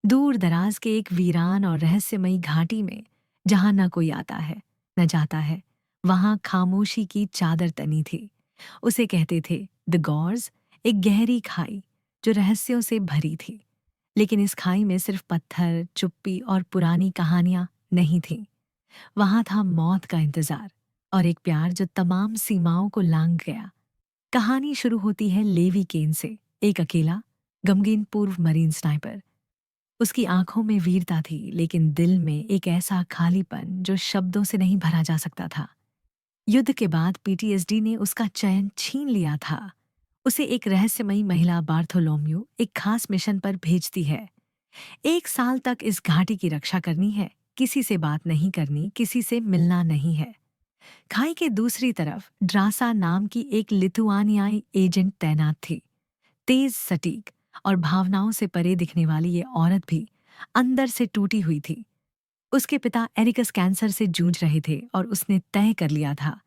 दूर दराज के एक वीरान और रहस्यमयी घाटी में, जहां न कोई आता है न जाता है, वहां खामोशी की चादर तनी थी। उसे कहते थे द गॉर्स, एक गहरी खाई जो रहस्यों से भरी थी। लेकिन इस खाई में सिर्फ पत्थर, चुप्पी और पुरानी कहानियां नहीं थीं। वहां था मौत का इंतजार और एक प्यार जो तमाम सीमाओं को लांघ गया। कहानी शुरू होती है लेवी केन से, एक अकेला, गमगीन पूर्व मरीन स्नाइपर। उसकी आंखों में वीरता थी, लेकिन दिल में एक ऐसा खालीपन जो शब्दों से नहीं भरा जा सकता था। युद्ध के बाद पीटीएसडी ने उसका चयन छीन लिया था। उसे एक रहस्यमयी महिला बार्थोलोम्यू एक खास मिशन पर भेजती है। 1 साल तक इस घाटी की रक्षा करनी है, किसी से बात नहीं करनी, किसी से मिलना नहीं है। खाई के दूसरी तरफ ड्रासा नाम की एक लिथुआनियाई एजेंट तैनात थी। तेज, सटीक और भावनाओं से परे दिखने वाली ये औरत भी अंदर से टूटी हुई थी। उसके पिता एरिकस कैंसर से जूझ रहे थे और उसने तय कर लिया था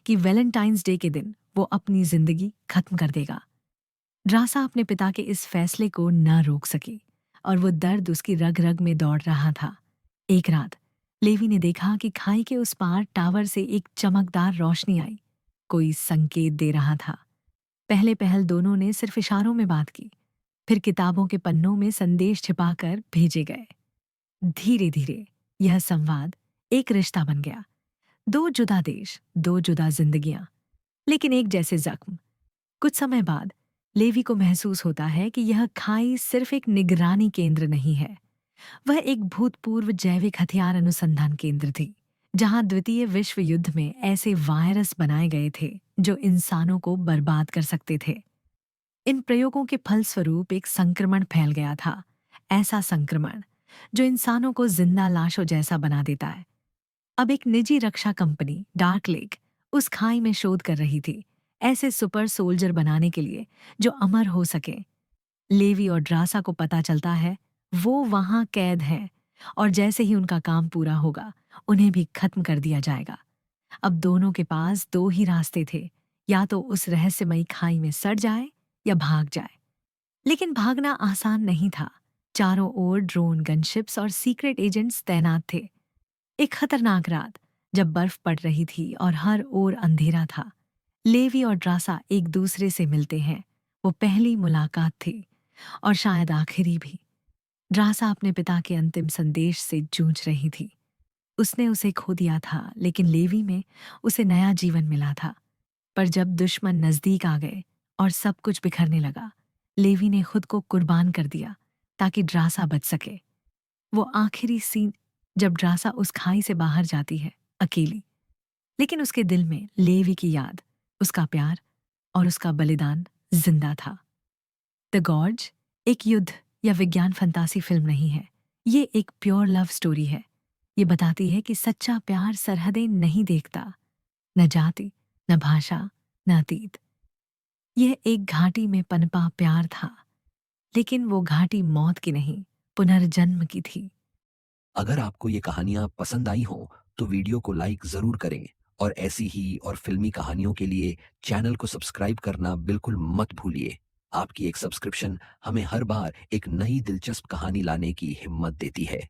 कि वैलेंटाइंस डे के दिन वो अपनी जिंदगी खत्म कर देगा। ड्रासा अपने पिता के इस फैसले को न रोक सकी और वो दर्द उसकी रग रग में दौड़ रहा था। एक रात लेवी ने देखा कि खाई के उस पार टावर से एक चमकदार रोशनी आई। कोई संकेत दे रहा था। पहले पहल दोनों ने सिर्फ इशारों में बात की, फिर किताबों के पन्नों में संदेश छिपाकर भेजे गए। धीरे धीरे यह संवाद एक रिश्ता बन गया। दो जुदा देश, दो जुदा जिंदगियां, लेकिन एक जैसे जख्म। कुछ समय बाद लेवी को महसूस होता है कि यह खाई सिर्फ एक निगरानी केंद्र नहीं है, वह एक भूतपूर्व जैविक हथियार अनुसंधान केंद्र थी, जहां द्वितीय विश्व युद्ध में ऐसे वायरस बनाए गए थे जो इंसानों को बर्बाद कर सकते थे। इन प्रयोगों के फलस्वरूप एक संक्रमण फैल गया था, ऐसा संक्रमण जो इंसानों को जिंदा लाशों जैसा बना देता है। अब एक निजी रक्षा कंपनी डार्क लेक उस खाई में शोध कर रही थी, ऐसे सुपर सोल्जर बनाने के लिए जो अमर हो सके। लेवी और ड्रासा को पता चलता है वो वहां कैद हैं और जैसे ही उनका काम पूरा होगा उन्हें भी खत्म कर दिया जाएगा। अब दोनों के पास दो ही रास्ते थे, या तो उस रहस्यमयी खाई में सड़ जाए या भाग जाए। लेकिन भागना आसान नहीं था। चारों ओर ड्रोन, गनशिप्स और सीक्रेट एजेंट्स तैनात थे। एक खतरनाक रात, जब बर्फ पड़ रही थी और हर ओर अंधेरा था, लेवी और ड्रासा एक दूसरे से मिलते हैं। वो पहली मुलाकात थी और शायद आखिरी भी। ड्रासा अपने पिता के अंतिम संदेश से जूझ रही थी। उसने उसे खो दिया था, लेकिन लेवी में उसे नया जीवन मिला था। पर जब दुश्मन नजदीक आ गए और सब कुछ बिखरने लगा, लेवी ने खुद को कुर्बान कर दिया ताकि ड्रासा बच सके। वो आखिरी सीन जब ड्रासा उस खाई से बाहर जाती है, अकेली, लेकिन उसके दिल में लेवी की याद, उसका प्यार और उसका बलिदान जिंदा था। द गॉर्ज एक युद्ध या विज्ञान फंतासी फिल्म नहीं है, ये एक प्योर लव स्टोरी है। ये बताती है कि सच्चा प्यार सरहदें नहीं देखता, न जाति, न भाषा, न अतीत। यह एक घाटी में पनपा प्यार था, लेकिन वो घाटी मौत की नहीं, पुनर्जन्म की थी। अगर आपको ये कहानियाँ पसंद आई हों, तो वीडियो को लाइक ज़रूर करें और ऐसी ही और फ़िल्मी कहानियों के लिए चैनल को सब्सक्राइब करना बिल्कुल मत भूलिए। आपकी एक सब्सक्रिप्शन हमें हर बार एक नई दिलचस्प कहानी लाने की हिम्मत देती है।